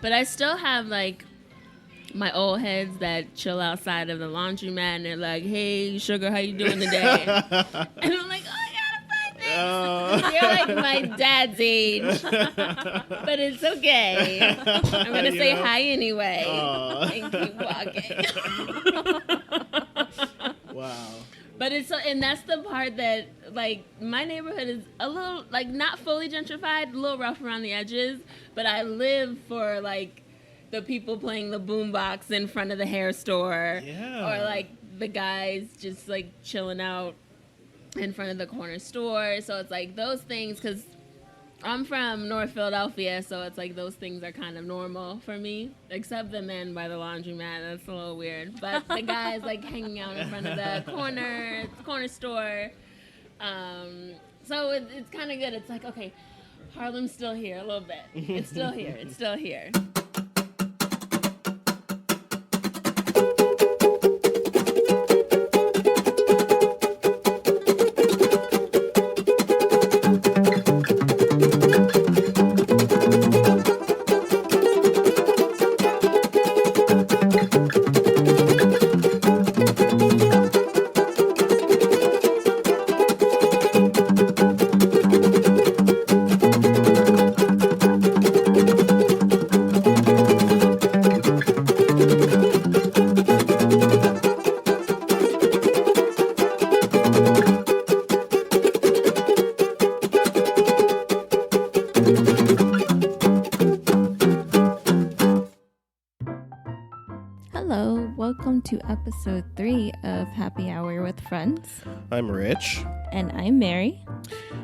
But I still have, like, my old heads that chill outside of the laundromat, and they're like, hey, sugar, how you doing today? And I'm like, oh, you're like my dad's age, but it's okay. I'm gonna say hi anyway and keep walking. Wow. But and that's the part that, like, my neighborhood is a little, like, not fully gentrified, a little rough around the edges, but I live for, like, the people playing the boombox in front of the hair store, or like the guys just like chilling out in front of the corner store. So it's like those things, because I'm from North Philadelphia, so it's like those things are kind of normal for me, except the men by the laundromat. That's a little weird. But the guys like hanging out in front of the corner store. So it's kind of good. It's like, okay, Harlem's still here a little bit. It's still here. It's still here. Welcome to episode 3 of Happy Hour with Friends. I'm Rich. And I'm Mary.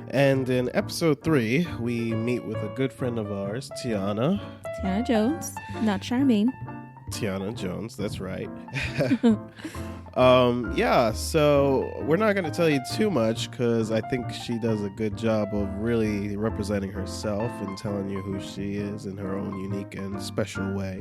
And in episode 3, we meet with a good friend of ours, Tiana. Tiana Jones, not Charmaine. Tiana Jones, that's right. So we're not going to tell you too much because I think she does a good job of really representing herself and telling you who she is in her own unique and special way.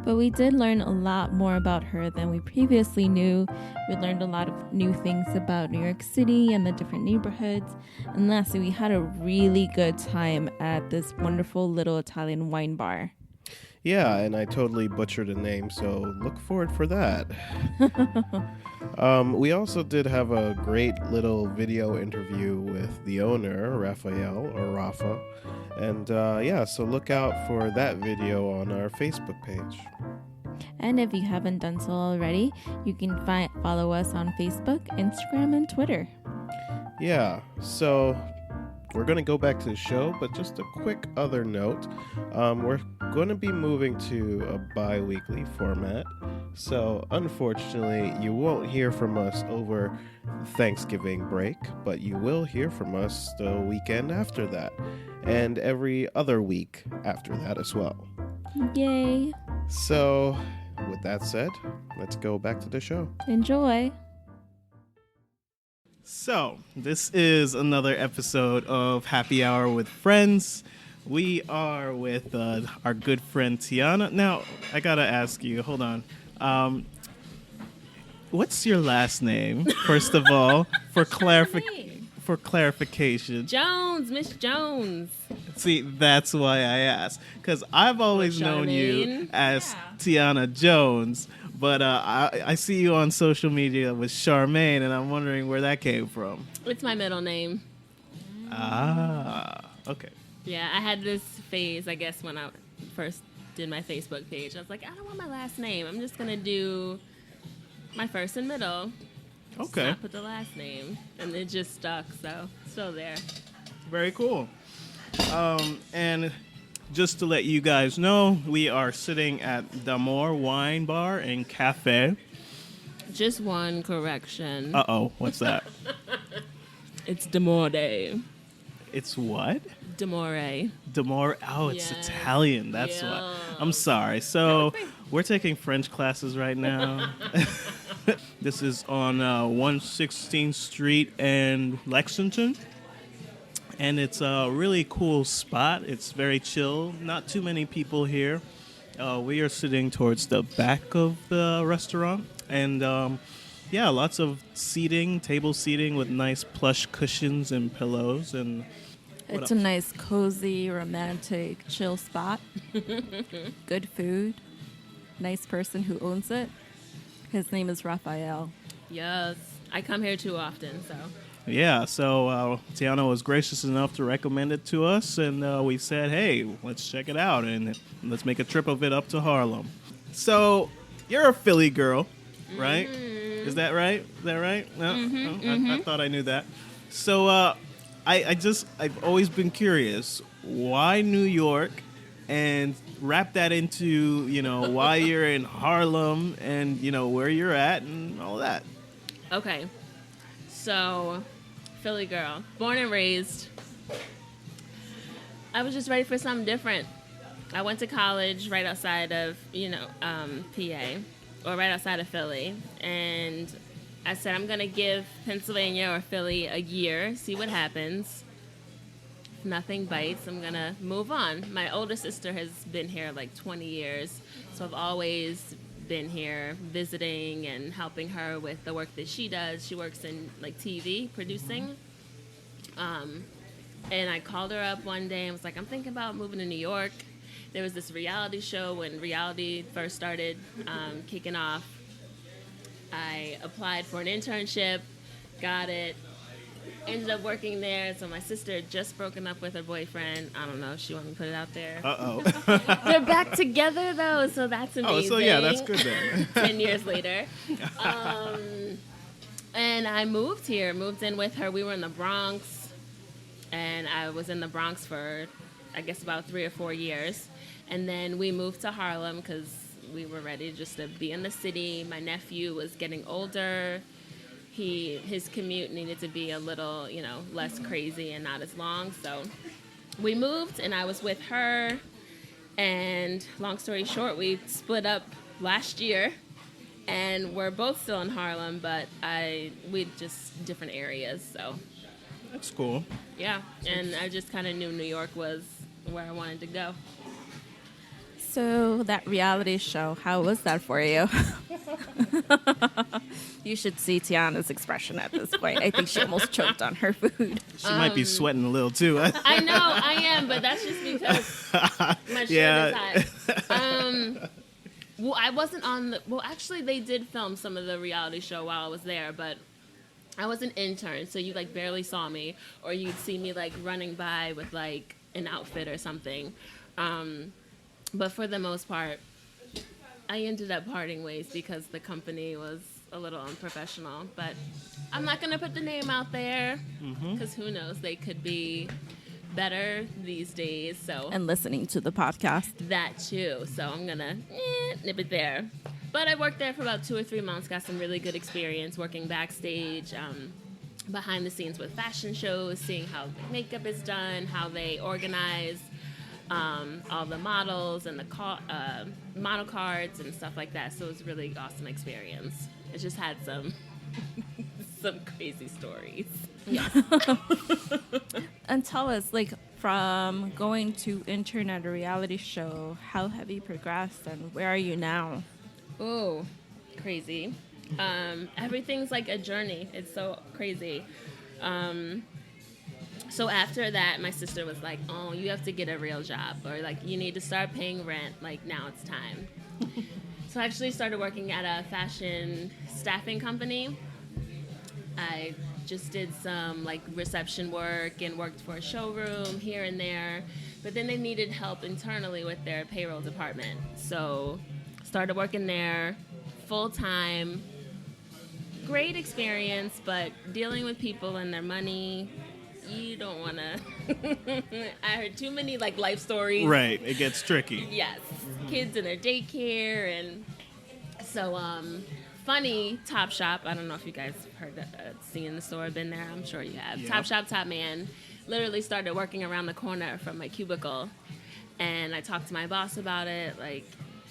But we did learn a lot more about her than we previously knew. We learned a lot of new things about New York City and the different neighborhoods. And lastly, we had a really good time at this wonderful little Italian wine bar. Yeah, and I totally butchered a name, so look forward for that. We also did have a great little video interview with the owner, Raphael, or Rafa. And so look out for that video on our Facebook page. And if you haven't done so already, you can follow us on Facebook, Instagram, and Twitter. Yeah, so we're going to go back to the show, but just a quick other note. We're going to be moving to a bi-weekly format. So unfortunately, you won't hear from us over Thanksgiving break, but you will hear from us the weekend after that and every other week after that as well. Yay. So with that said, let's go back to the show. Enjoy. So, this is another episode of Happy Hour with Friends. We are with our good friend Tiana. Now, I gotta ask you, hold on. What's your last name, first of all, for clarification? Jones, Miss Jones. See, that's why I asked. Because I've always known you as Tiana Jones. But I see you on social media with Charmaine, and I'm wondering where that came from. It's my middle name. Ah, okay. Yeah, I had this phase, I guess, when I first did my Facebook page. I was like, I don't want my last name. I'm just going to do my first and middle. Okay. Just not put the last name. And it just stuck, so still there. Very cool. And just to let you guys know, we are sitting at D'Amour Wine Bar and Cafe. Just one correction. Uh-oh, what's that? It's D'Amour Day. It's what? D'Amour. D'Amour. Oh, it's Yes. Italian. That's what. I'm sorry. So we're taking French classes right now. This is on 116th Street and Lexington. And it's a really cool spot. It's very chill. Not too many people here. We are sitting towards the back of the restaurant. And lots of seating, table seating with nice plush cushions and pillows. And It's a nice, cozy, romantic, chill spot. Good food. Nice person who owns it. His name is Raphael. Yes. I come here too often, so. Yeah, so Tiana was gracious enough to recommend it to us, and we said, hey, let's check it out, and let's make a trip of it up to Harlem. So, you're a Philly girl, right? Mm-hmm. Is that right? Is that right? No? I thought I knew that. So, I've always been curious, why New York? And wrap that into, why you're in Harlem and, where you're at and all that. Okay. So, Philly girl, born and raised. I was just ready for something different. I went to college right outside of, PA, or right outside of Philly. And I said, I'm going to give Pennsylvania or Philly a year, see what happens. If nothing bites, I'm going to move on. My older sister has been here like 20 years, so I've always been here visiting and helping her with the work that she does. She works in like TV producing. And I called her up one day and was like, I'm thinking about moving to New York. There was this reality show when reality first started kicking off. I applied for an internship, got it, ended up working there. So my sister had just broken up with her boyfriend. I don't know if she wanted to put it out there. Uh-oh. They're back together, though, so that's amazing. Oh, so yeah, that's good then. 10 years later. And I moved in with her. We were in the Bronx, and I was in the Bronx for, I guess, about 3 or 4 years. And then we moved to Harlem because we were ready just to be in the city. My nephew was getting older. His commute needed to be a little, less crazy and not as long. So we moved, and I was with her. And long story short, we split up last year, and we're both still in Harlem, but we just different areas. So That's cool. yeah, and I just kind of knew New York was where I wanted to go. So that reality show, how was that for you? You should see Tiana's expression at this point. I think she almost choked on her food. She might be sweating a little too. I know, I am, but that's just because my shirt is hot. Well, I wasn't on the... Well, actually, they did film some of the reality show while I was there, but I was an intern, so you, barely saw me, or you'd see me, running by with, an outfit or something. But for the most part, I ended up parting ways because the company was a little unprofessional. But I'm not going to put the name out there because who knows? They could be better these days. So And listening to the podcast. that too. So I'm going to nip it there. But I worked there for about 2 or 3 months, got some really good experience working backstage, behind the scenes with fashion shows, seeing how makeup is done, how they organize all the models and the model cards and stuff like that. So it was a really awesome experience. It just had some crazy stories. Yeah. And tell us, from going to intern at a reality show, how have you progressed and where are you now? Oh, crazy. Everything's like a journey. It's so crazy. So after that, my sister was like, oh, you have to get a real job, or you need to start paying rent. Now it's time. So I actually started working at a fashion staffing company. I just did some reception work and worked for a showroom here and there, but then they needed help internally with their payroll department. So started working there full time. Great experience, but dealing with people and their money, you don't want to. I heard too many life stories. Right, it gets tricky. Yes, kids in their daycare, and so funny. Top Shop. I don't know if you guys heard seen the store, been there. I'm sure you have. Yep. Top Shop, Top Man. Literally started working around the corner from my cubicle, and I talked to my boss about it.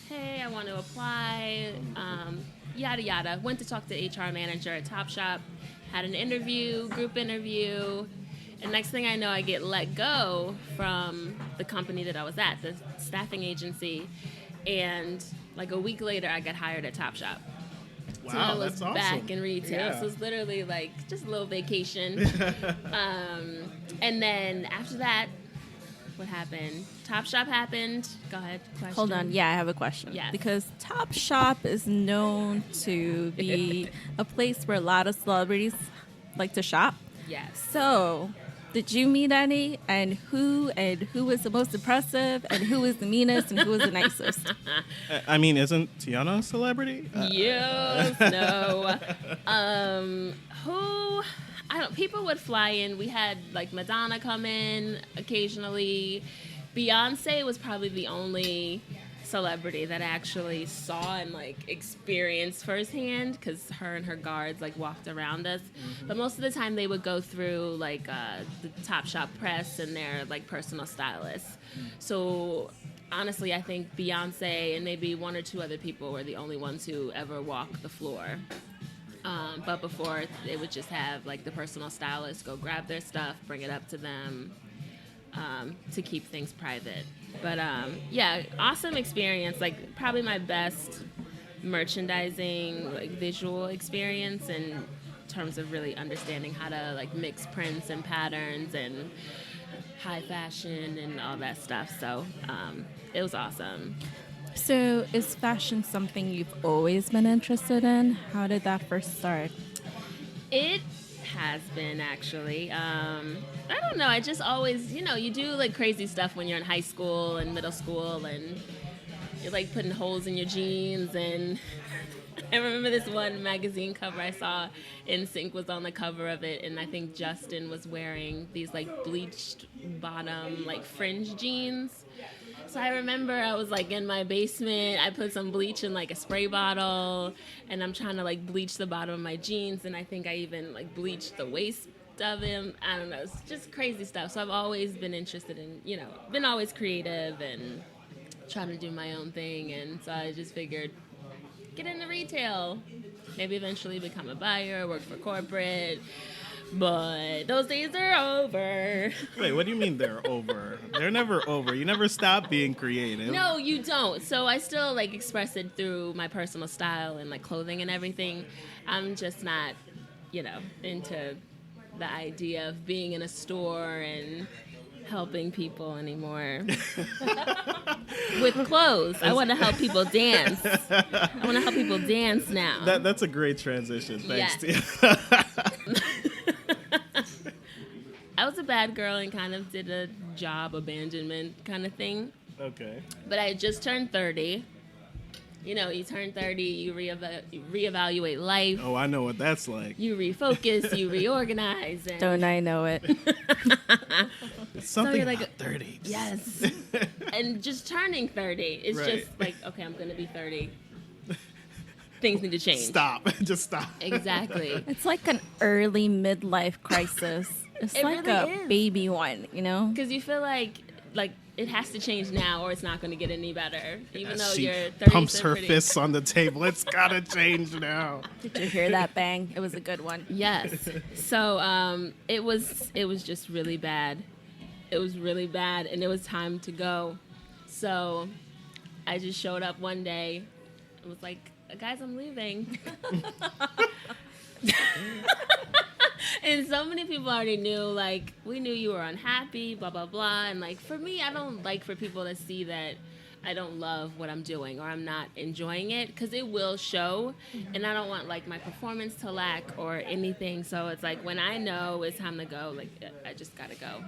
Hey, I want to apply. Yada yada. Went to talk to HR manager at Top Shop. Had an interview, group interview. And next thing I know, I get let go from the company that I was at, the staffing agency. And a week later, I got hired at Top Shop. Wow, so I was that's awesome. back in retail. Yeah. So it was literally just a little vacation. And then after that, what happened? Top Shop happened. Go ahead. Question. Hold on. Yeah, I have a question. Yes. Because Top Shop is known to be a place where a lot of celebrities like to shop. Yes. So, did you meet any? And who was the most impressive? And who was the meanest? And who was the nicest? I mean, isn't Tiana a celebrity? Yes. No. Who? I don't. People would fly in. We had like Madonna come in occasionally. Beyonce was probably the only celebrity that I actually saw and like experienced firsthand, because her and her guards like walked around us. But most of the time they would go through like the Top Shop press and their like personal stylists. So honestly, I think Beyonce and maybe one or two other people were the only ones who ever walked the floor. But before, they would just have like the personal stylist go grab their stuff, bring it up to them, to keep things private. But yeah, awesome experience. Like probably my best merchandising, like visual experience in terms of really understanding how to like mix prints and patterns and high fashion and all that stuff. So it was awesome. So, is fashion something you've always been interested in? How did that first start? It has been, actually. I don't know. I just always, you do like crazy stuff when you're in high school and middle school, and you're like putting holes in your jeans. And I remember this one magazine cover I saw, NSYNC was on the cover of it, and I think Justin was wearing these like bleached bottom like fringe jeans. So I remember I was like in my basement, I put some bleach in like a spray bottle, and I'm trying to like bleach the bottom of my jeans, and I think I even like bleached the waist of him. I don't know, it's just crazy stuff. So I've always been interested in, been always creative and trying to do my own thing, and so I just figured, get into retail, maybe eventually become a buyer, work for corporate. But those days are over. Wait, what do you mean they're over? They're never over. You never stop being creative. No, you don't. So I still like express it through my personal style and like clothing and everything. I'm just not, into the idea of being in a store and helping people anymore. With clothes. I want to help people dance. I want to help people dance now. That's a great transition. Thanks, Yes. Tia. I was a bad girl and kind of did a job abandonment kind of thing. Okay. But I had just turned 30. You turn 30, you reevaluate life. Oh, I know what that's like. You refocus, you reorganize. And Don't I know it? It's something you're like, about 30. Yes. And just turning 30, it's Right. just like, okay, I'm going to be 30. Things need to change. Stop. Just stop. Exactly. It's like an early midlife crisis. It's It like really a is. baby one, Because you feel like it has to change now or it's not going to get any better. Even though She you're 30. pumps her fists on the table. It's gotta change now. Did you hear that bang? It was a good one. Yes. So it was just really bad. It was really bad, and it was time to go. So I just showed up one day. It was like, guys, I'm leaving. And so many people already knew, like, we knew you were unhappy, blah, blah, blah. And, like, for me, I don't like for people to see that I don't love what I'm doing or I'm not enjoying it, because it will show. And I don't want, like, my performance to lack or anything. So it's like, when I know it's time to go, like, I just got to go.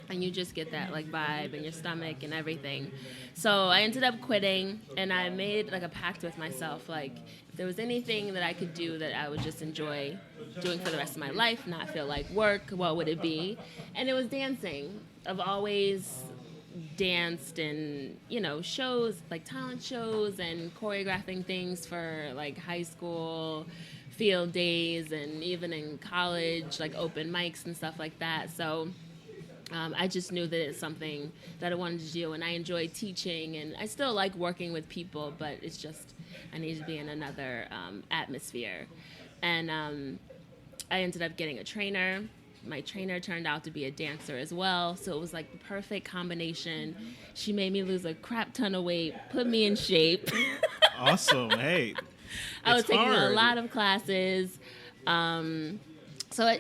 And you just get that, like, vibe in your stomach and everything. So I ended up quitting, and I made, like, a pact with myself, like, if there was anything that I could do that I would just enjoy doing for the rest of my life, not feel like work, what would it be? And it was dancing. I've always danced in, shows, like talent shows, and choreographing things for, like, high school field days, and even in college, like open mics and stuff like that. So I just knew that it's something that I wanted to do, and I enjoy teaching, and I still like working with people, but it's just I need to be in another atmosphere. And I ended up getting a trainer. My trainer turned out to be a dancer as well, so it was like the perfect combination. She made me lose a crap ton of weight, put me in shape. Awesome. Hey. I was it's taking hard. a lot of classes.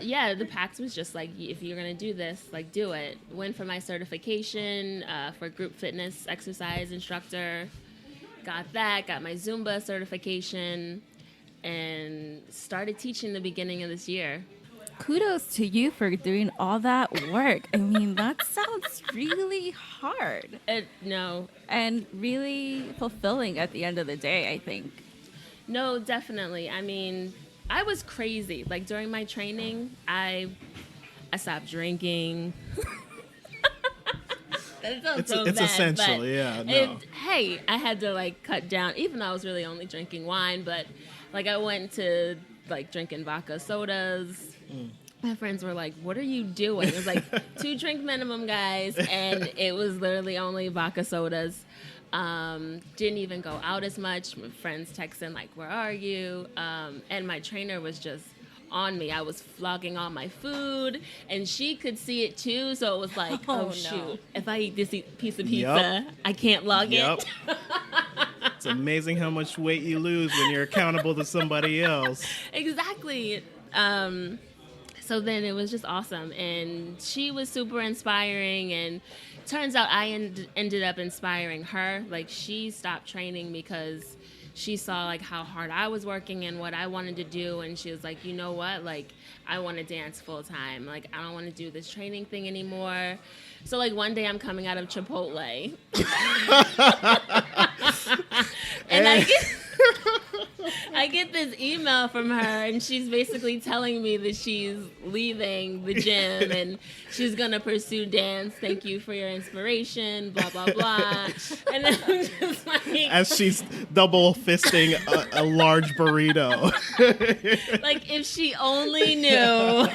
yeah, the PAX was just like, if you're going to do this, like, do it. Went for my certification for group fitness exercise instructor. Got that, got my Zumba certification, and started teaching the beginning of this year. Kudos to you for doing all that work. I mean, that sounds really hard. No. And really fulfilling at the end of the day, I think. No, definitely. I mean, I was crazy. Like, during my training, I stopped drinking. It's essential, yeah. No. Hey, I had to, like, cut down, even though I was really only drinking wine, but, like, I went to, like, drinking vodka sodas. My friends were like, what are you doing? It was like 2 drink minimum, guys, and it was literally only vodka sodas. Didn't even go out as much. My friends texting like, where are you? And my trainer was just on me. I was flogging all my food, and she could see it too, so it was like, oh shoot, no. If I eat this piece of pizza, I can't log it. It's amazing how much weight you lose when you're accountable to somebody else. Exactly. So then it was just awesome, and she was super inspiring, and turns out I ended up inspiring her. Like, she stopped training because she saw, like, how hard I was working and what I wanted to do, and she was like, you know what, like, I want to dance full time. Like, I don't want to do this training thing anymore. So, like, one day I'm coming out of Chipotle. And I get this email from her, and she's basically telling me that she's leaving the gym and she's going to pursue dance. Thank you for your inspiration, blah, blah, blah. And then I'm just like... As she's double fisting a large burrito. Like, if she only knew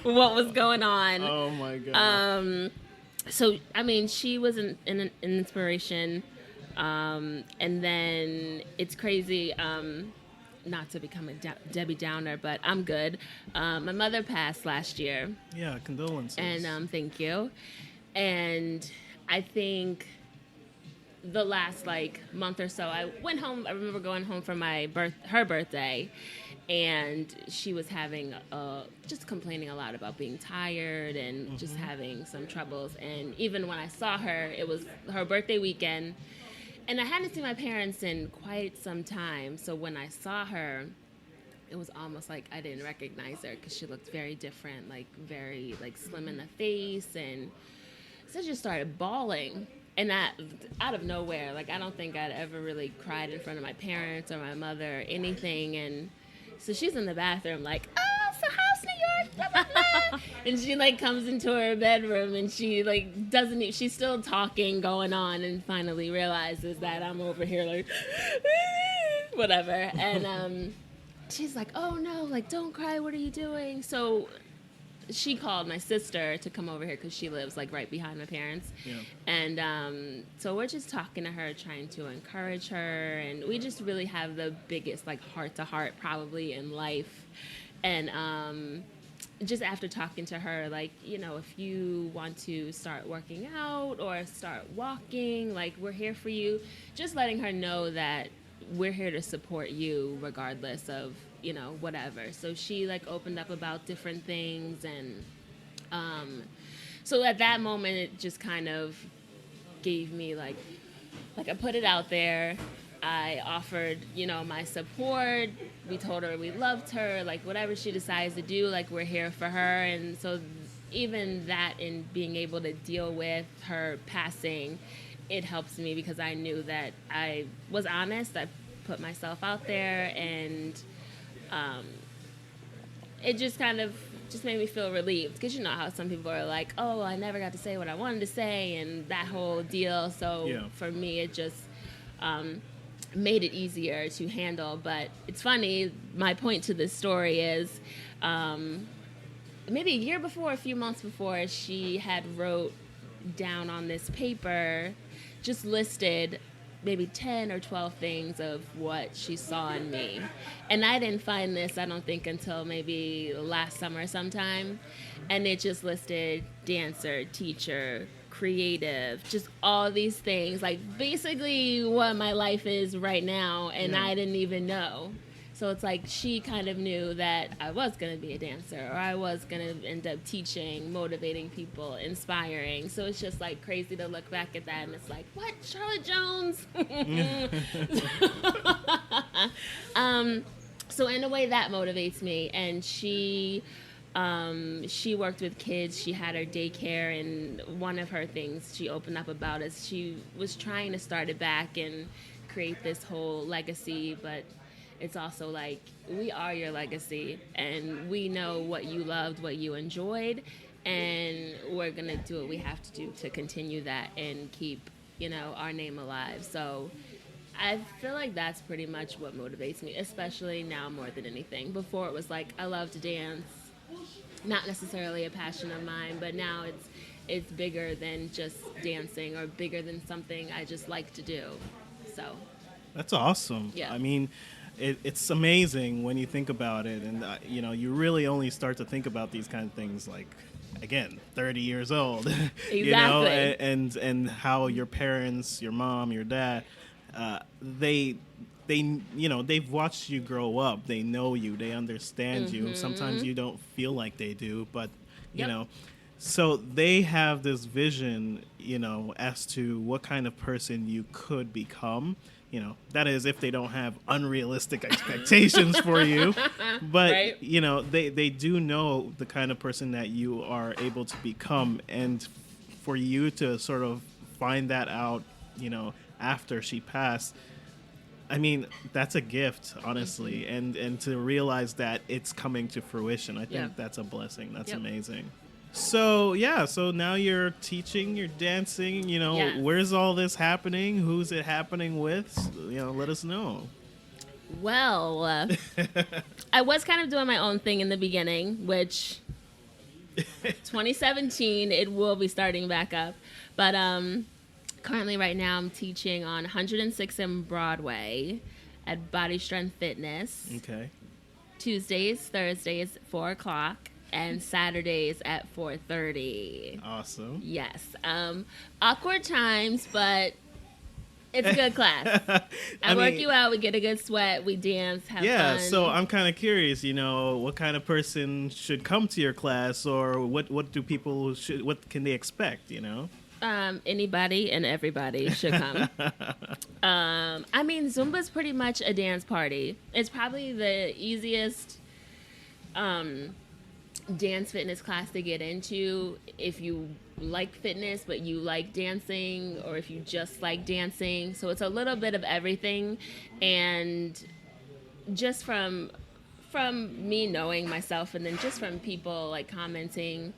what was going on. Oh, my God. So, I mean, she was an inspiration. And then it's crazy, not to become a Debbie Downer, but I'm good. My mother passed last year. Yeah, condolences. And thank you. And I think the last, like, month or so, I went home. I remember going home for her birthday, and she was having just complaining a lot about being tired and just having some troubles. And even when I saw her, it was her birthday weekend. And I hadn't seen my parents in quite some time, so when I saw her, it was almost like I didn't recognize her because she looked very different, like very like slim in the face, and so I just started bawling. And that, out of nowhere, like, I don't think I'd ever really cried in front of my parents or my mother or anything. And so she's in the bathroom like, oh, so how's New York? Blah, blah, blah. And she, like, comes into her bedroom, and she, like, she's still talking, going on, and finally realizes that I'm over here, like, whatever. And she's like, oh, no, like, don't cry. What are you doing? So she called my sister to come over here because she lives, like, right behind my parents. Yeah. And so we're just talking to her, trying to encourage her. And we just really have the biggest, like, heart-to-heart probably in life. And just after talking to her, like, you know, if you want to start working out or start walking, like, we're here for you. Just letting her know that we're here to support you regardless of, you know, whatever. So she, like, opened up about different things. And so at that moment, it just kind of gave me, like I put it out there. I offered, you know, my support. We told her we loved her. Like, whatever she decides to do, like, we're here for her. And so even that, in being able to deal with her passing, it helps me because I knew that I was honest. I put myself out there, and it just kind of just made me feel relieved, because you know how some people are like, oh, I never got to say what I wanted to say, and that whole deal. So for me, it just made it easier to handle. But it's funny, my point to this story is maybe a year before, a few months before, she had wrote down on this paper, just listed maybe 10 or 12 things of what she saw in me. And I didn't find this, I don't think, until maybe last summer sometime. And it just listed dancer, teacher, creative, just all these things, like basically what my life is right now, and I didn't even know. So it's like she kind of knew that I was going to be a dancer, or I was going to end up teaching, motivating people, inspiring. So it's just like crazy to look back at that and it's like, what, Charlotte Jones? So in a way that motivates me. And she worked with kids. She had her daycare, and one of her things she opened up about is she was trying to start it back and create this whole legacy, but it's also like, we are your legacy, and we know what you loved, what you enjoyed, and we're going to do what we have to do to continue that and keep, our name alive. So I feel like that's pretty much what motivates me, especially now more than anything. Before it was like, I love to dance, not necessarily a passion of mine, but now it's bigger than just dancing or bigger than something I just like to do. So that's awesome. Yeah. I mean, it's amazing when you think about it, and you really only start to think about these kind of things like, again, 30 years old. Exactly. And how your parents, your mom, your dad, they've watched you grow up. They know you. They understand you. Sometimes you don't feel like they do, but so they have this vision, as to what kind of person you could become. That is, if they don't have unrealistic expectations for you. But, right. They do know the kind of person that you are able to become. And for you to sort of find that out, after she passed, I mean, that's a gift, honestly. And to realize that it's coming to fruition, I think that's a blessing. That's amazing. So now you're teaching, you're dancing, where's all this happening? Who's it happening with? Let us know. Well, I was kind of doing my own thing in the beginning, which 2017, it will be starting back up. But currently right now I'm teaching on 106 and Broadway at Body Strength Fitness. Okay. Tuesdays, Thursdays, 4 o'clock. And Saturdays at 4:30. Awesome. Yes. Awkward times, but it's a good class. I work you out. We get a good sweat. We dance, have fun. Yeah, so I'm kind of curious, what kind of person should come to your class, or what can they expect, Anybody and everybody should come. I mean, Zumba's pretty much a dance party. It's probably the easiest dance fitness class to get into if you like fitness but you like dancing, or if you just like dancing. So it's a little bit of everything. And just from me knowing myself, and then just from people like commenting,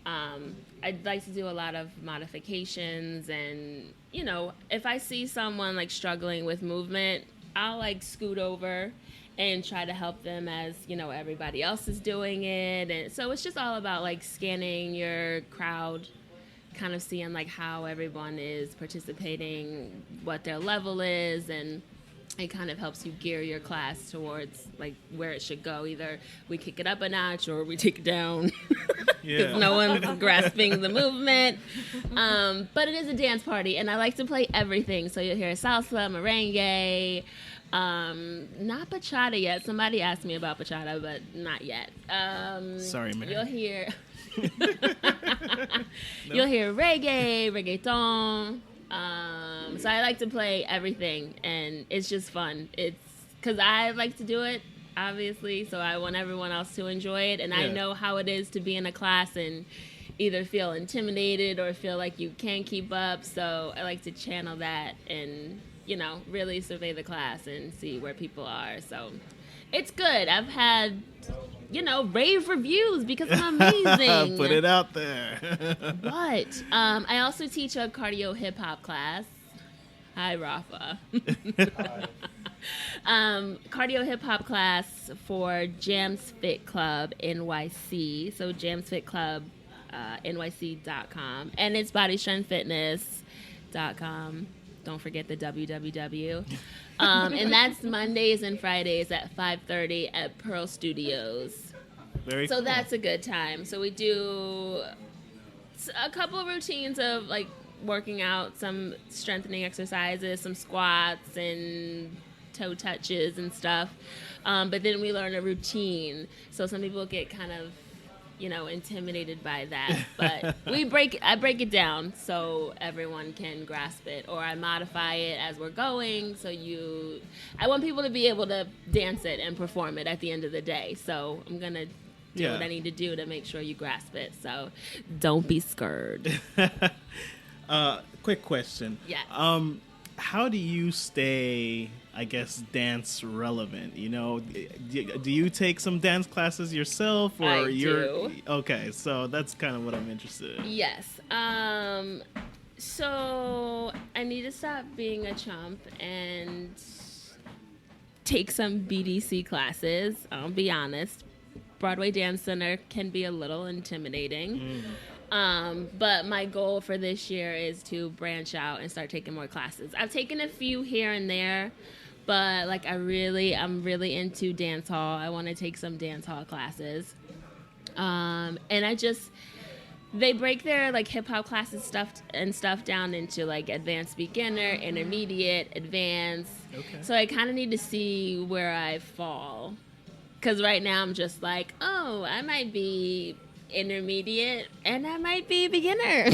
I'd like to do a lot of modifications. And if I see someone like struggling with movement, I'll like scoot over and try to help them as, everybody else is doing it. And so it's just all about like scanning your crowd, kind of seeing like how everyone is participating, what their level is, and it kind of helps you gear your class towards like where it should go. Either we kick it up a notch or we take it down because no one's grasping the movement. But it is a dance party, and I like to play everything. So you'll hear salsa, merengue, not bachata yet. Somebody asked me about bachata, but not yet. Sorry, man. You'll hear you'll hear reggae, reggaeton. So I like to play everything, and it's just fun. It's because I like to do it, obviously, so I want everyone else to enjoy it. And I know how it is to be in a class and either feel intimidated or feel like you can't keep up. So I like to channel that and really survey the class and see where people are. So it's good. I've had, rave reviews because I'm amazing. Put it out there. What? I also teach a cardio hip hop class. Hi, Rafa. Cardio hip hop class for Jams Fit Club NYC. So Jams Fit Club NYC.com. And it's bodystrengthfitness.com. Don't forget the www. And that's Mondays and Fridays at 5:30 at Pearl Studios. Very so cool. That's a good time. So we do a couple of routines of like working out, some strengthening exercises, some squats and toe touches and stuff. But then we learn a routine. So some people get kind of, intimidated by that. But I break it down so everyone can grasp it, or I modify it as we're going. So I want people to be able to dance it and perform it at the end of the day. So I'm going to do what I need to do to make sure you grasp it. So don't be scared. Quick question. Yes. How do you stay, I guess, dance relevant? Do you take some dance classes yourself, or I you're do. Okay? So that's kind of what I'm interested in. Yes. So I need to stop being a chump and take some BDC classes. I'll be honest. Broadway Dance Center can be a little intimidating. But my goal for this year is to branch out and start taking more classes. I've taken a few here and there, but I'm really into dance hall. I want to take some dance hall classes. And they break their hip hop classes stuff down into advanced beginner, intermediate, advanced. Okay. So I kind of need to see where I fall. Because right now I'm just I might be intermediate and I might be beginner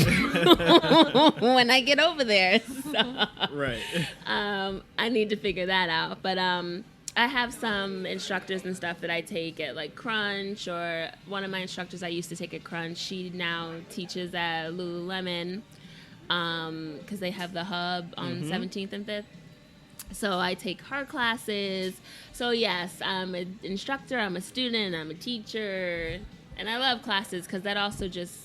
when I get over there. So, Right. I need to figure that out. But I have some instructors and stuff that I take at Crunch, or one of my instructors I used to take at Crunch, she now teaches at Lululemon because they have the hub on 17th and 5th. So I take her classes. So yes, I'm an instructor, I'm a student, I'm a teacher, and I love classes because that also just,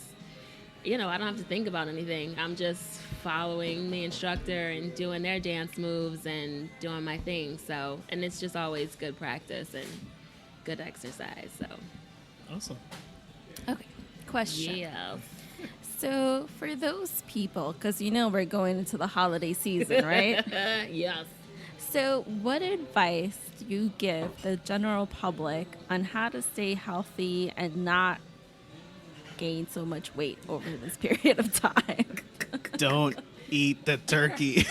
I don't have to think about anything. I'm just following the instructor and doing their dance moves and doing my thing. So, and it's just always good practice and good exercise. So, Awesome. Okay, question. yes. So for those people, because we're going into the holiday season, right? Yes. So what advice do you give the general public on how to stay healthy and not gain so much weight over this period of time? Don't eat the turkey.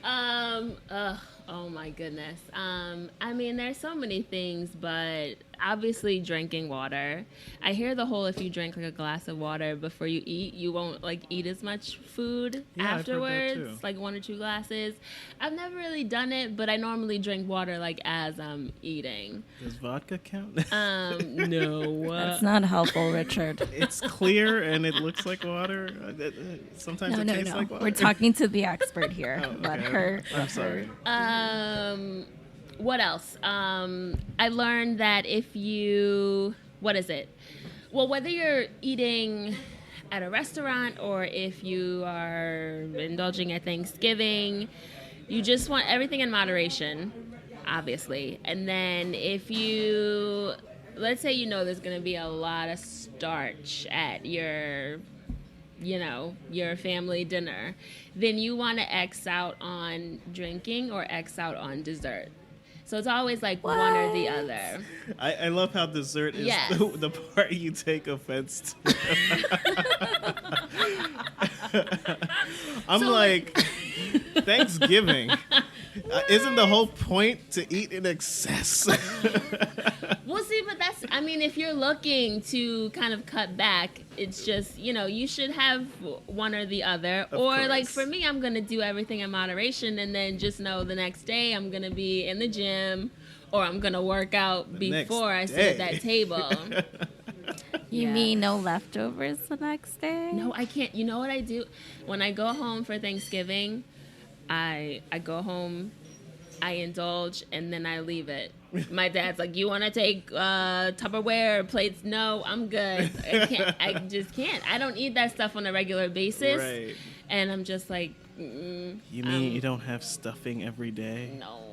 Oh my goodness. There's so many things, but obviously drinking water. I hear the whole if you drink a glass of water before you eat, you won't eat as much food Yeah, I've heard that afterwards. too. 1 or 2 glasses. I've never really done it, but I normally drink water as I'm eating. Does vodka count? No. That's not helpful, Richard. It's clear and it looks like water. Sometimes it tastes like water. We're talking to the expert here. Oh, Let okay. her. I'm sorry. What else? I learned that whether you're eating at a restaurant or if you are indulging at Thanksgiving, you just want everything in moderation, obviously. And then let's say there's going to be a lot of starch at your family dinner, then you want to X out on drinking or X out on dessert. So it's always one or the other. I love how dessert is Yes. the part you take offense to. I'm Thanksgiving. Isn't the whole point to eat in excess? Well, see, but if you're looking to kind of cut back, it's just, you should have one or the other. Of or course. for me, I'm going to do everything in moderation and then just know the next day I'm going to be in the gym or I'm going to work out before I sit at that table. You Yeah. mean no leftovers the next day? No, I can't. You know what I do? When I go home for Thanksgiving, I go home, I indulge, and then I leave it. My dad's like, you want to take Tupperware plates? No, I'm good. I can't. I just can't. I don't eat that stuff on a regular basis. Right. And I'm just You mean you don't have stuffing every day? no.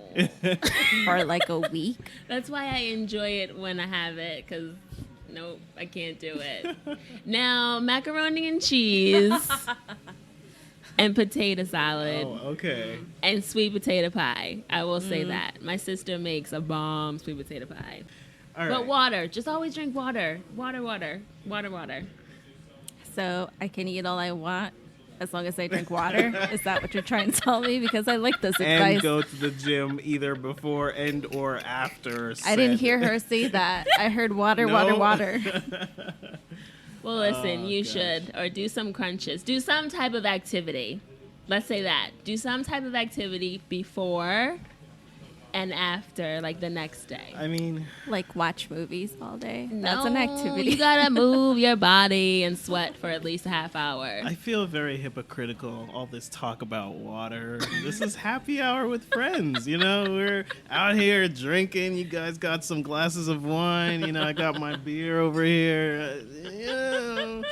For a week? That's why I enjoy it when I have it, because nope, I can't do it. Now, macaroni and cheese and potato salad. Oh, okay. And sweet potato pie. I will say that. My sister makes a bomb sweet potato pie. All right. But water. Just always drink water. Water. So I can eat all I want as long as I drink water. Is that what you're trying to tell me? Because I like this advice. And go to the gym either before and or after. I didn't hear her say that. I heard water, No? water. Well, listen, you should, or do some crunches. Do some type of activity. Let's say that. Do some type of activity before and after, like the next day. I mean, Like watch movies all day. No, That's an activity. You gotta move your body and sweat for at least a half hour. I feel very hypocritical, all this talk about water. This is happy hour with friends, you know? We're out here drinking. You guys got some glasses of wine. You know, I got my beer over here. You know.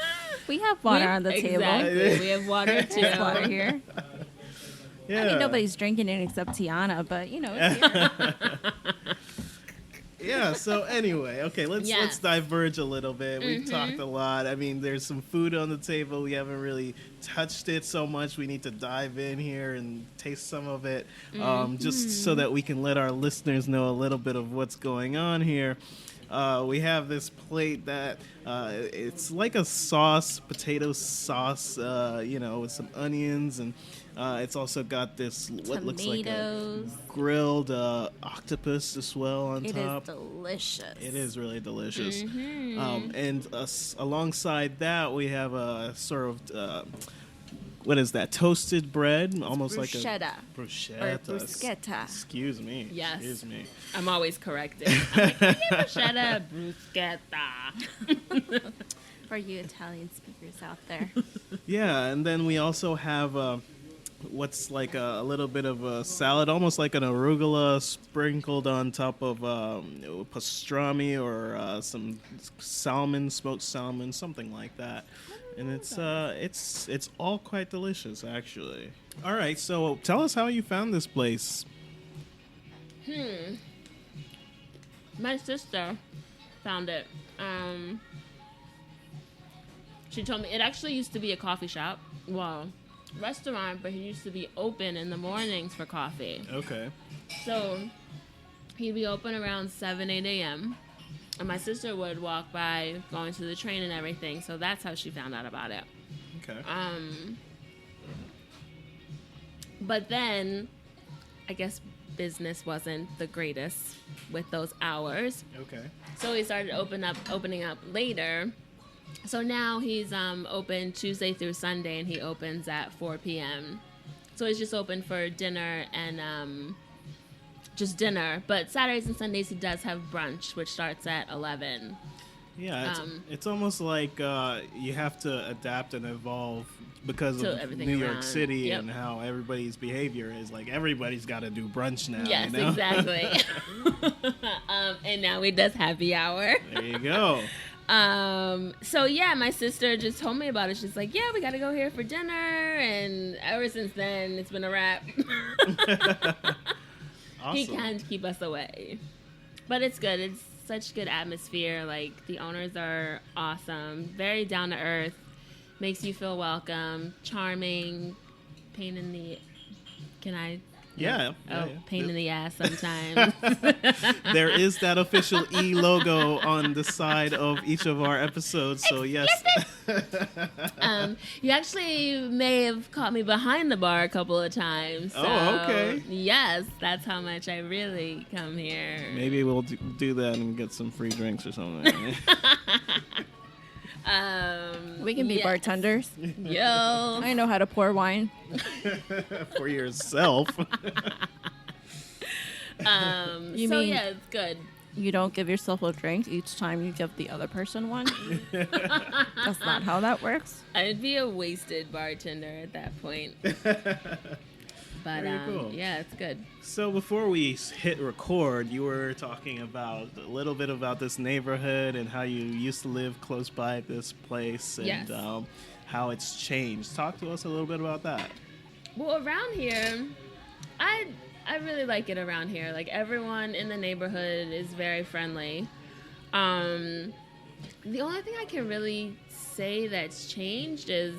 We have water on the table. Exactly. We have water too. There's water here. Yeah. I mean, nobody's drinking it except Tiana, but you know. It's here. Yeah, so anyway, okay, let's Yes. diverge a little bit. We've talked a lot. I mean, there's some food on the table. We haven't really touched it so much. We need to dive in here and taste some of it, just so that we can let our listeners know a little bit of what's going on here. We have this plate that it's like a sauce, potato sauce, with some onions, and it's also got this what looks like a Tomatoes. grilled octopus as well on It top. is delicious. It is really delicious. And alongside that, we have a sort of, what is that? Toasted bread, almost like bruschetta. a bruschetta. Or bruschetta. Excuse me. Yes. Excuse me. I'm always corrected. I'm like, bruschetta, bruschetta. For you Italian speakers out there. Yeah, and then we also have what's like a little bit of a salad, almost like an arugula sprinkled on top of pastrami or some salmon, smoked salmon, something like that. And it's all quite delicious, actually. All right, so tell us how you found this place. My sister found it. She told me it actually used to be a coffee shop. Well, restaurant, but he used to be open in the mornings for coffee. Okay. So he'd be open around 7, 8 a.m. And my sister would walk by going to the train and everything. So that's how she found out about it. Okay. But then I guess business wasn't the greatest with those hours. Okay. So he started opening up later. So now he's open Tuesday through Sunday, and he opens at 4 p.m. So he's just open for dinner and just dinner. But Saturdays and Sundays he does have brunch, which starts at 11. Yeah, it's almost like you have to adapt and evolve because To of everything New York around. City Yep. and how everybody's behavior is. Like, everybody's got to do brunch now. Yes, you know? exactly. And now he does happy hour. There you go. So yeah, my sister just told me about it. She's like, yeah, we got to go here for dinner. And ever since then, it's been a wrap. Awesome. He can't keep us away. But it's good. It's such good atmosphere. Like, the owners are awesome. Very down to earth. Makes you feel welcome. Charming. Pain in the... Can I... Yeah. Pain in the ass sometimes. There is that official E logo on the side of each of our episodes, so yes. You actually may have caught me behind the bar a couple of times. So, Oh, okay. Yes, that's how much I really come here. Maybe we'll do that and get some free drinks or something. We can be yes. bartenders. Yo. I know how to pour wine. For yourself. You So mean- yeah, it's good. You don't give yourself a drink each time you give the other person one. That's not how that works. I'd be a wasted bartender at that point. But Very cool. yeah, it's good. So before we hit record, you were talking about a little bit about this neighborhood and how you used to live close by this place and Yes. how it's changed. Talk to us a little bit about that. Well, around here, I really like it around here. Like, everyone in the neighborhood is very friendly. The only thing I can really say that's changed is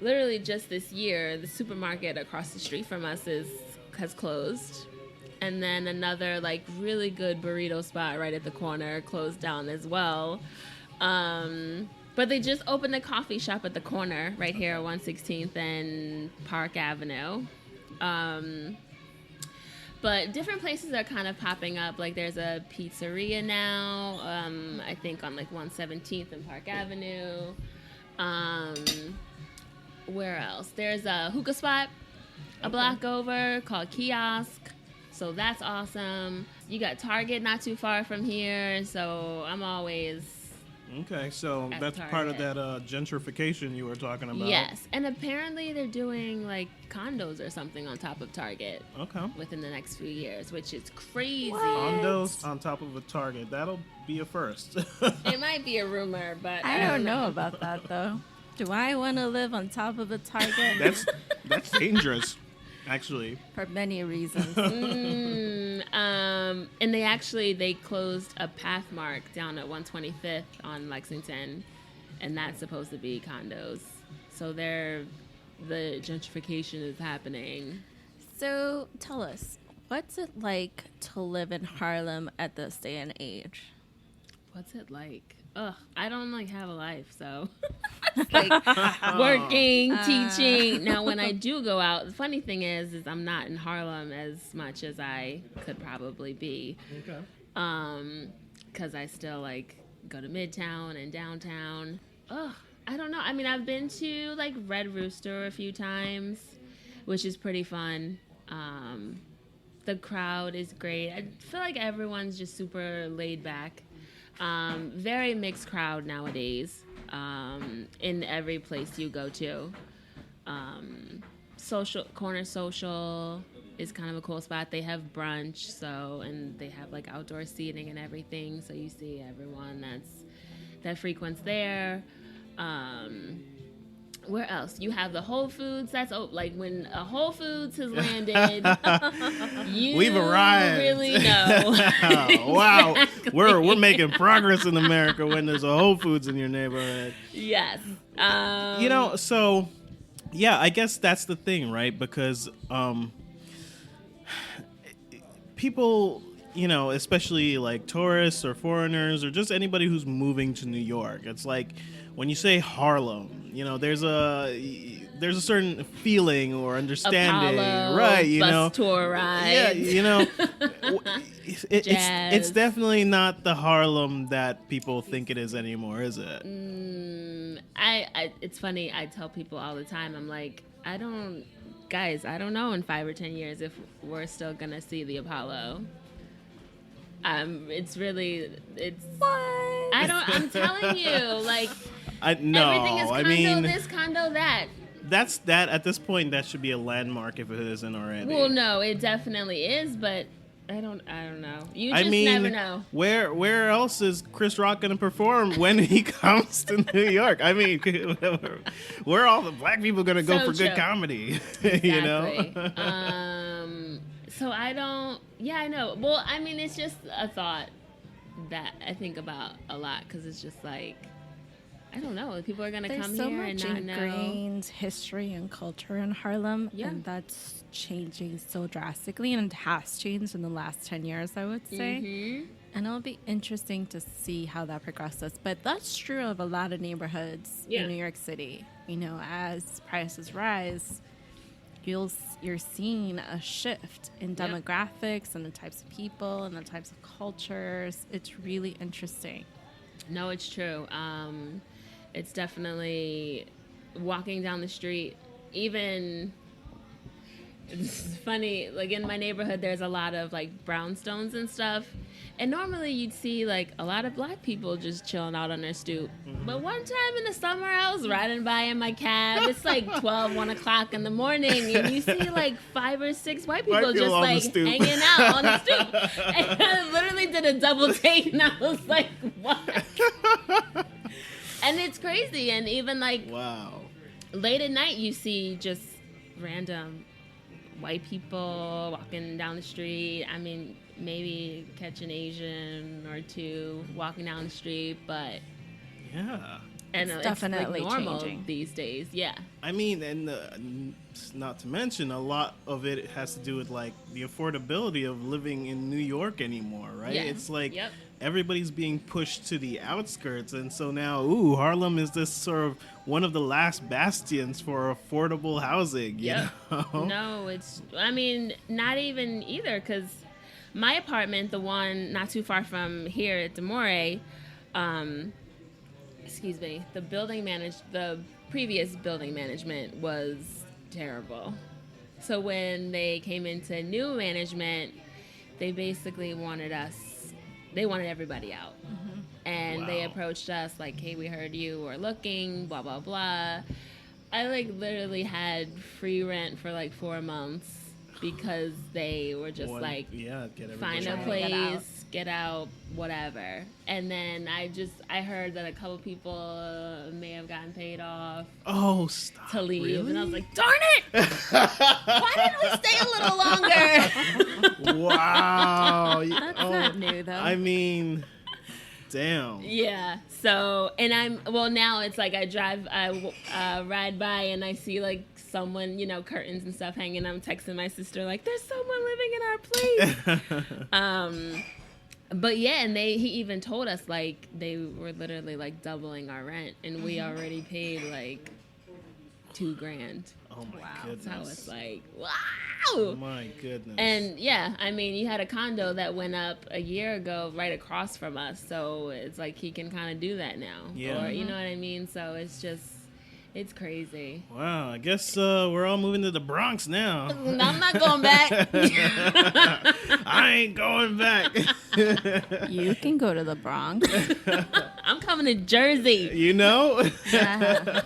literally just this year, the supermarket across the street from us has closed. And then another, like, really good burrito spot right at the corner closed down as well. But they just opened a coffee shop at the corner right here at 116th and Park Avenue. But different places are kind of popping up. Like there's a pizzeria now, I think on like 117th and Park Avenue. Where else? There's a hookah spot a block over called Kiosk. So that's awesome. You got Target not too far from here. So I'm always... Okay, so that's part of that gentrification you were talking about. Yes, and apparently they're doing like condos or something on top of Target. Okay. Within the next few years, which is crazy. What? Condos on top of a Target. That'll be a first. It might be a rumor, but I don't know about that though. Do I want to live on top of a Target? That's dangerous, actually. For many reasons. And they closed a Pathmark down at 125th on Lexington, and that's supposed to be condos. So the gentrification is happening. So tell us, what's it like to live in Harlem at this day and age? What's it like? Ugh, I don't like have a life, so it's like working, teaching. Now, when I do go out, the funny thing is I'm not in Harlem as much as I could probably be. Okay. Because I still like go to Midtown and downtown. Ugh, I don't know. I mean, I've been to like Red Rooster a few times, which is pretty fun. The crowd is great. I feel like everyone's just super laid back. Very mixed crowd nowadays, in every place you go to. Corner Social is kind of a cool spot. They have brunch, and they have like outdoor seating and everything. So you see everyone that frequents there. Where else? You have the Whole Foods. That's like when a Whole Foods has landed, We've arrived. Really know. Wow, Exactly. we're making progress in America when there's a Whole Foods in your neighborhood. Yes. So yeah, I guess that's the thing, right? Because people, especially like tourists or foreigners or just anybody who's moving to New York, it's like when you say Harlem, there's a certain feeling or understanding, Apollo, right? bus tour ride. Yeah, it's definitely not the Harlem that people think it is anymore, is it? It's funny. I tell people all the time. I'm like, I don't know in 5 or 10 years if we're still gonna see the Apollo. It's what? I'm telling you, like. Everything is condo this, condo that. That's that. At this point, that should be a landmark if it isn't already. Well, no, it definitely is, but I don't know. You just never know. Where else is Chris Rock going to perform when he comes to New York? I mean, where are all the black people going to go for good comedy? Exactly. So I don't. Yeah, I know. Well, I mean, it's just a thought that I think about a lot because it's just like. I don't know. People are going to come here and not know. There's so much ingrained history and culture in Harlem, and that's changing so drastically, and it has changed in the last 10 years, I would say. Mm-hmm. And it'll be interesting to see how that progresses. But that's true of a lot of neighborhoods in New York City. As prices rise, you're seeing a shift in demographics and the types of people and the types of cultures. It's really interesting. No, it's true. It's definitely walking down the street. Even it's funny, like in my neighborhood, there's a lot of like brownstones and stuff. And normally you'd see like a lot of black people just chilling out on their stoop. Mm-hmm. But one time in the summer, I was riding by in my cab. It's like 1 o'clock in the morning, and you see like 5 or 6 white people just like hanging out on the stoop. And I literally did a double take, and I was like, what? And it's crazy. And even like late at night, you see just random white people walking down the street. I mean, maybe catch an Asian or two walking down the street, but and it's definitely like normal changing these days. Yeah, I mean, and not to mention a lot of it has to do with like the affordability of living in New York anymore, right? It's like everybody's being pushed to the outskirts, and so now, Harlem is this sort of one of the last bastions for affordable housing. You know? No, not even either, because my apartment, the one not too far from here at Demore, the previous building management was terrible. So when they came into new management, they basically wanted everybody out. Mm-hmm. And they approached us like, hey, we heard you were looking, blah, blah, blah. I literally had free rent for 4 months because they were just find a place, get out, whatever. And then I heard that a couple people may have gotten paid off. Oh, stop. To leave. Really? And I was like, darn it! Why didn't we stay a little longer? Wow. That's not new, though. I mean, damn. Yeah. So, and now it's like I ride by and I see someone, curtains and stuff hanging. I'm texting my sister there's someone living in our place. But yeah, and he even told us they were literally doubling our rent, and we already paid $2,000. Oh my goodness. So it's wow. Oh my goodness. And yeah, you had a condo that went up a year ago right across from us, so it's he can kind of do that now. Yeah. Or you know what I mean? So it's crazy. Wow, I guess we're all moving to the Bronx now. I'm not going back. I ain't going back. You can go to the Bronx. I'm coming to Jersey. You know? Yeah.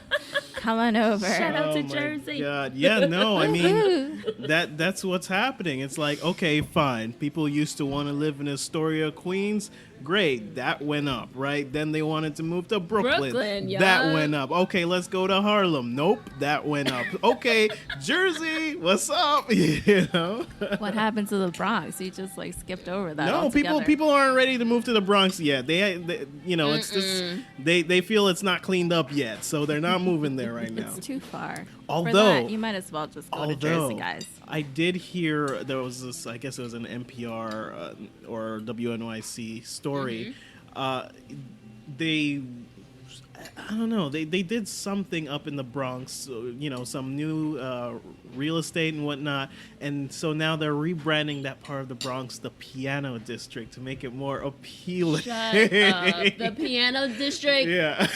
Come on over. Shout out to my Jersey. God. Yeah, no, I mean, that's what's happening. It's okay, fine. People used to want to live in Astoria, Queens. Great, that went up, right? Then they wanted to move to Brooklyn. That went up. Okay, let's go to Harlem. Nope, that went up. Okay, Jersey, what's up? You know? What happened to the Bronx? You just skipped over that. No, altogether. people aren't ready to move to the Bronx yet. They it's just they feel it's not cleaned up yet, so they're not moving there right now. It's too far. Although, for that, you might as well just go to Jersey, guys. I did hear there was this, I guess it was an NPR or WNYC story. I don't know. They did something up in the Bronx, some new real estate and whatnot, and so now they're rebranding that part of the Bronx the Piano District to make it more appealing. Shut up. The Piano District, Yeah.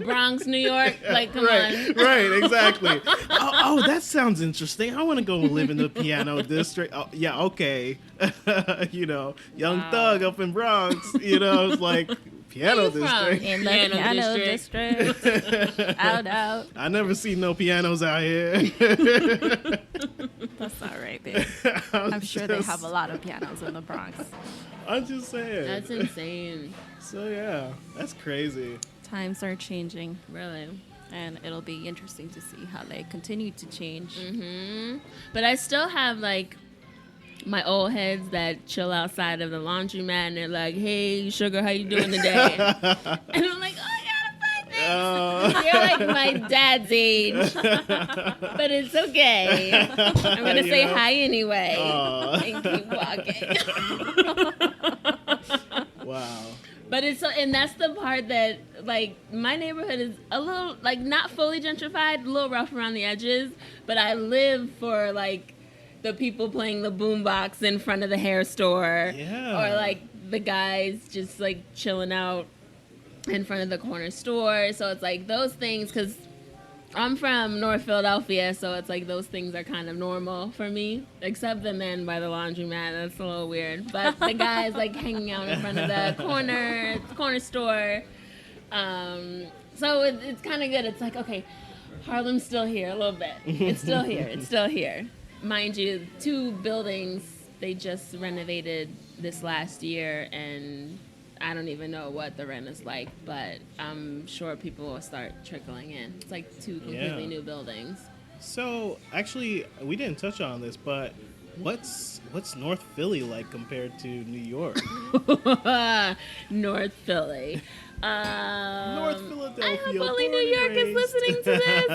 Bronx, New York. Come on. Right, exactly. Oh, that sounds interesting. I want to go live in the Piano District. Oh, yeah, okay. Young thug up in Bronx. It's Piano District. In the Piano District. Out. I never see no pianos out here. That's all right, babe. I'm sure they have a lot of pianos in the Bronx. I'm just saying. That's insane. So, yeah, that's crazy. Times are changing. Really. And it'll be interesting to see how they continue to change. Mm-hmm. But I still have, my old heads that chill outside of the laundromat, and they're like, hey, sugar, how you doing today? And I'm like, oh, I gotta find this. They're my dad's age. But it's okay. I'm going to say hi anyway. And keep walking. Wow. But and that's the part that, my neighborhood is a little, not fully gentrified, a little rough around the edges, but I live for, the people playing the boombox in front of the hair store. Yeah. Or, the guys just, chilling out in front of the corner store. So it's, those things, because I'm from North Philadelphia, so it's, those things are kind of normal for me. Except the men by the laundromat. That's a little weird. But the guys, hanging out in front of the corner store. So it's kind of good. It's okay, Harlem's still here a little bit. It's still here. It's still here. Mind you, 2 buildings they just renovated this last year, and I don't even know what the rent is like, but I'm sure people will start trickling in. It's 2 completely new buildings. So, actually, we didn't touch on this, but what's North Philly like compared to New York? North Philly. North Philadelphia. I hope only New York is listening to this.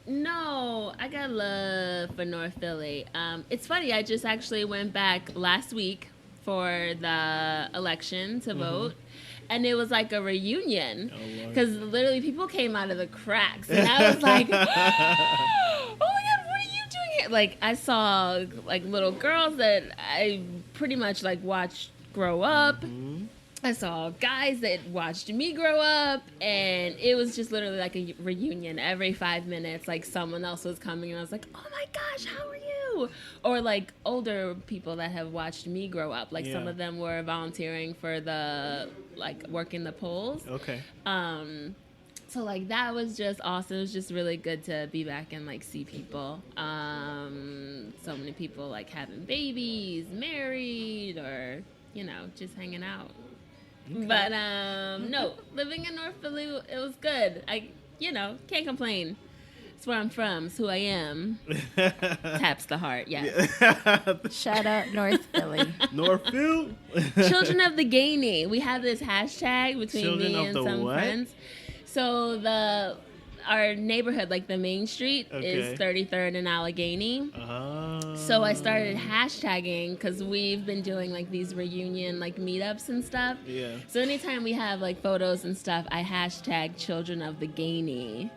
No, I got love for North Philly. It's funny, I just actually went back last week for the election to vote. And it was like a reunion because literally people came out of the cracks. And I was like, oh my God, what are you doing here? Like, I saw like little girls that I pretty much like watched grow up. I saw guys that watched me grow up, and it was just literally like a reunion. Every 5 minutes, like someone else was coming, and I was like, "Oh my gosh, how are you?" Or like older people that have watched me grow up. Like some of them were volunteering for the like working the polls. Okay. So like that was just awesome. It was just really good to be back and like see people. So many people like having babies, married, or just hanging out. Okay. But no, living in North Philly, it was good. I can't complain. It's where I'm from. It's who I am. Taps the heart. Yes. Shout out North Philly. North Phil. Children of the Gainey. We have this hashtag between me and some friends. So our neighborhood, like the main street, is 33rd and Allegheny. So I started hashtagging because we've been doing like these reunion like meetups and stuff. Yeah. So anytime we have like photos and stuff, I hashtag Children of the Gainey.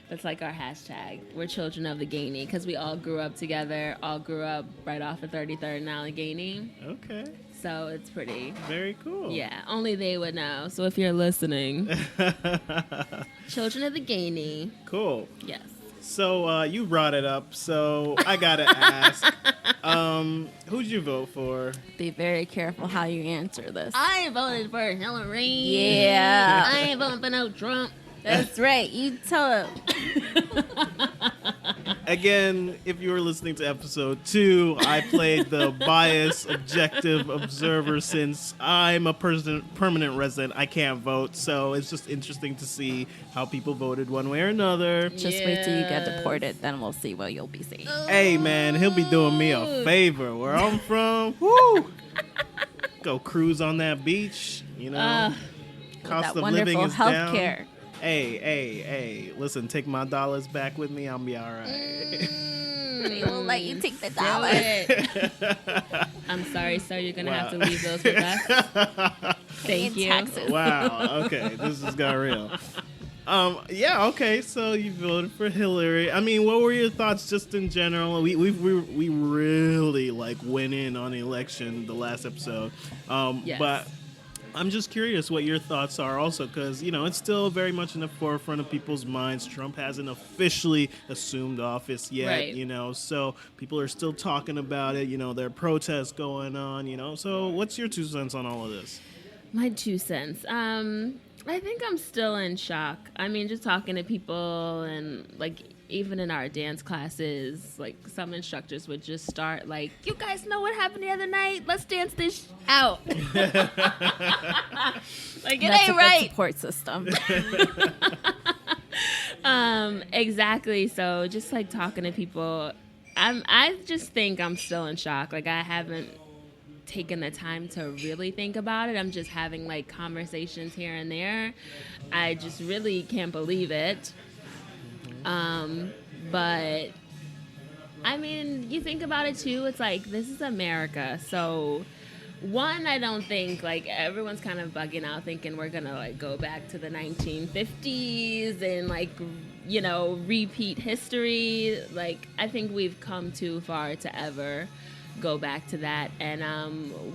That's like our hashtag. We're Children of the Gainey because we all grew up together, all grew up right off of 33rd and Allegheny. Okay. So it's pretty. Very cool. Yeah, only they would know. So if you're listening, Children of the Gainey. Cool. Yes. So you brought it up, so I gotta ask, who'd you vote for? Be very careful how you answer this. I voted for Hillary. Yeah. I ain't voting for no Trump. That's right. You tell him. Again, if you were listening to episode 2, I played the biased, objective observer since I'm a permanent resident. I can't vote, so it's just interesting to see how people voted one way or another. Just wait till you get deported, then we'll see what you'll be seeing. Hey, man, he'll be doing me a favor. Where I'm from, woo! Go cruise on that beach, cost of living is down. Care. Hey, listen, take my dollars back with me, I'll be all right. We won't let you take the dollars. I'm sorry, sir, you're going to have to leave those with us. Thank you. Taxes. Wow, okay, this has got real. Okay, so you voted for Hillary. I mean, what were your thoughts just in general? We really, went in on the election the last episode. Yes. But I'm just curious what your thoughts are also because, it's still very much in the forefront of people's minds. Trump hasn't officially assumed office yet, right. So people are still talking about it. There are protests going on, So what's your 2 cents on all of this? My 2 cents. I think I'm still in shock. I mean, just talking to people and, even in our dance classes, some instructors would just start you guys know what happened the other night? Let's dance this out. It That's ain't right. Support system. Exactly. So just talking to people, I just think I'm still in shock. I haven't taken the time to really think about it. I'm just having conversations here and there. I just really can't believe it. But I mean, you think about it too, it's this is America. So one, I don't think everyone's kind of bugging out thinking we're gonna go back to the 1950s and repeat history. I think we've come too far to ever go back to that. And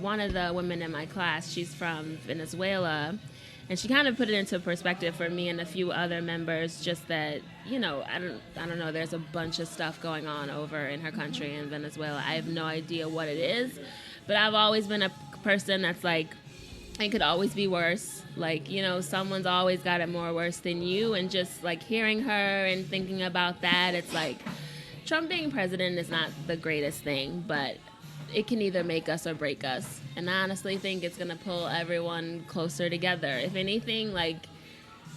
one of the women in my class, she's from Venezuela. And she kind of put it into perspective for me and a few other members, just that, I don't know, there's a bunch of stuff going on over in her country in Venezuela. I have no idea what it is, but I've always been a person that's it could always be worse. Someone's always got it more worse than you. And just hearing her and thinking about that, it's Trump being president is not the greatest thing, but it can either make us or break us. And I honestly think it's going to pull everyone closer together. If anything,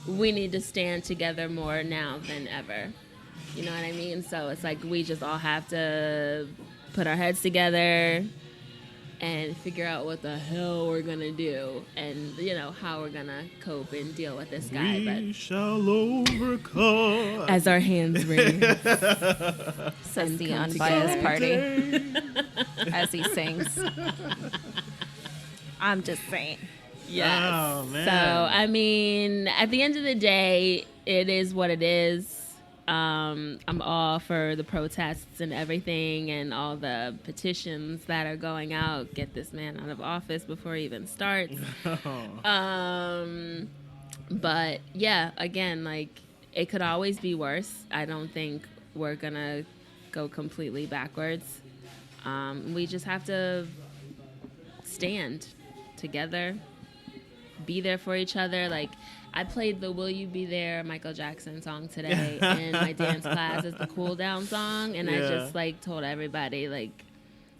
we need to stand together more now than ever. You know what I mean? So it's we just all have to put our heads together and figure out what the hell we're going to do and, how we're going to cope and deal with this guy. We shall overcome. As our hands raise. Says the unbiased party as he sings. I'm just saying. Yes. Oh, man. So, I mean, at the end of the day, it is what it is. I'm all for the protests and everything and all the petitions that are going out. Get this man out of office before he even starts. But yeah, again, like, it could always be worse. I don't think we're gonna go completely backwards. We just have to stand together, be there for each other. Like, I played the Will You Be There Michael Jackson song today in my dance class as the cool down song, and I just like told everybody, like,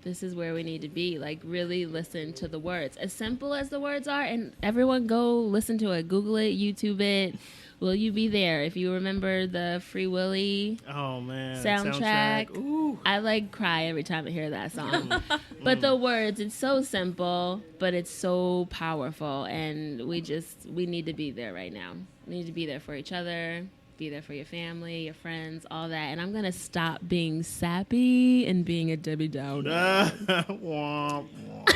this is where we need to be. Like, really listen to the words, as simple as the words are, and everyone go listen to it, Google it, YouTube it. Will You Be There? If you remember the Free Willy soundtrack. Ooh. I like cry every time I hear that song. But the words, it's so simple, but it's so powerful, and we need to be there right now. We need to be there for each other, be there for your family, your friends, all that. And I'm gonna stop being sappy and being a Debbie Downer. Womp, womp.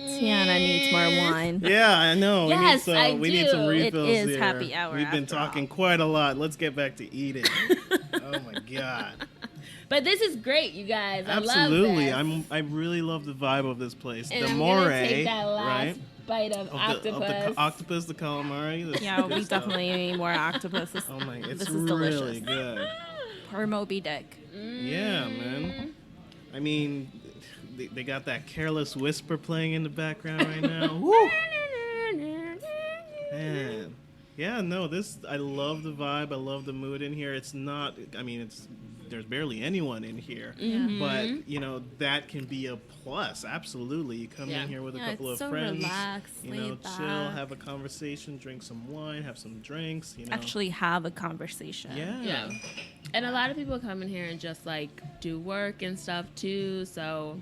Tiana needs more wine. Yeah, I know. Yes, we need some I do. refills It is here. happy hour We've been after talking all. quite a lot. Let's get back to eating. Oh my god. But this is great, you guys. Absolutely. I love this. I really love the vibe of this place. And the I'm moray, gonna take that last right? bite of octopus. The octopus, the calamari. The Yeah, good we stuff. definitely need more octopus. Oh my, it's This is really delicious. good. Poor Moby Dick. Yeah, man. I mean, they got that Careless Whisper playing in the background right now. Woo! Man. Yeah, no, I love the vibe. I love the mood in here. It's not, I mean, there's barely anyone in here. But, that can be a plus. Absolutely. You come in here with a couple of it's so friends. relaxed, chill, laid back. have a conversation, drink some wine, have some drinks, Actually have a conversation. Yeah. And a lot of people come in here and just like do work and stuff too, so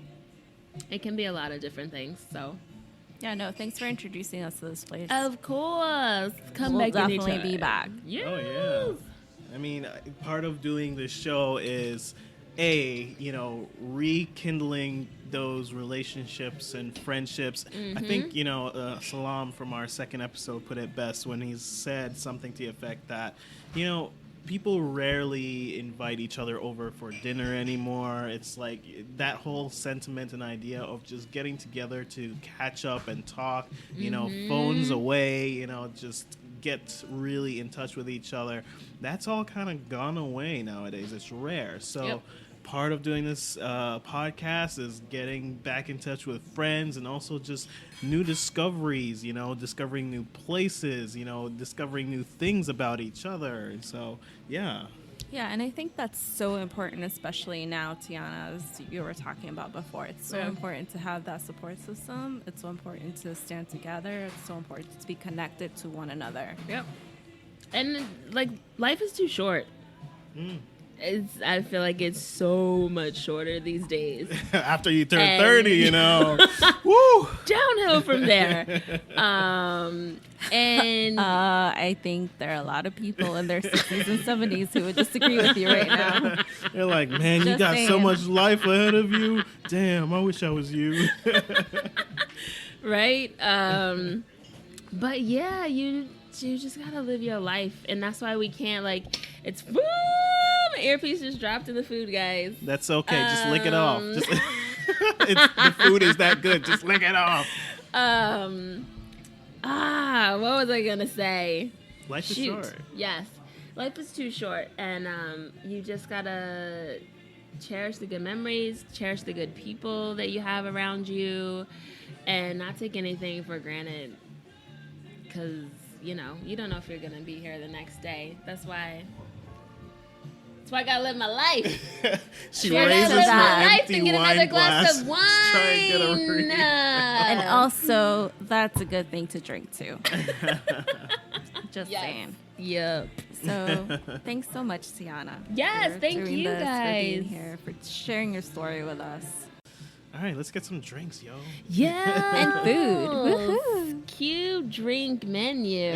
it can be a lot of different things. So Yeah, no, thanks for introducing us to this place. of course, come We'll back definitely anytime. be back. Yes. Oh, yeah. I mean, part of doing this show is, rekindling those relationships and friendships. I think, Salam from our second episode put it best when he said something to the effect that, people rarely invite each other over for dinner anymore. It's like that whole sentiment and idea of just getting together to catch up and talk, phones away, just get really in touch with each other. That's all kind of gone away nowadays. It's rare. So part of doing this podcast is getting back in touch with friends and also just new discoveries, discovering new places, discovering new things about each other. So, yeah. Yeah, and I think that's so important, especially now, Tiana, as you were talking about before. It's so important to have that support system. It's so important to stand together. It's so important to be connected to one another. Yep. And like, life is too short. I feel like it's so much shorter these days. After you turn 30, woo! Downhill from there. And I think there are a lot of people in their 60s and 70s who would disagree with you right now. They're like, man, you Just got so saying. much life ahead of you. Damn, I wish I was you. right? But yeah, you just gotta live your life, and that's why we can't it's woo! My earpiece just dropped in the food, guys. That's okay. Just lick it off. Just, the food is that good. Just lick it off. What was I gonna say? Life is Shoot. short. Yes, life is too short, and you just gotta cherish the good memories, cherish the good people that you have around you, and not take anything for granted. Because you don't know if you're gonna be here the next day. That's why I gotta live my life. She Gotta raises live her my life empty and get wine another glass of glass. Try and get a wine. read. And also, that's a good thing to drink too. Just Yes. saying. Yep. So, thanks so much, Tiana. Yes, for thank doing you this, for being guys. here, for sharing your story with us. All right, let's get some drinks, yo. Yeah. And food. Woohoo. Cute drink menu.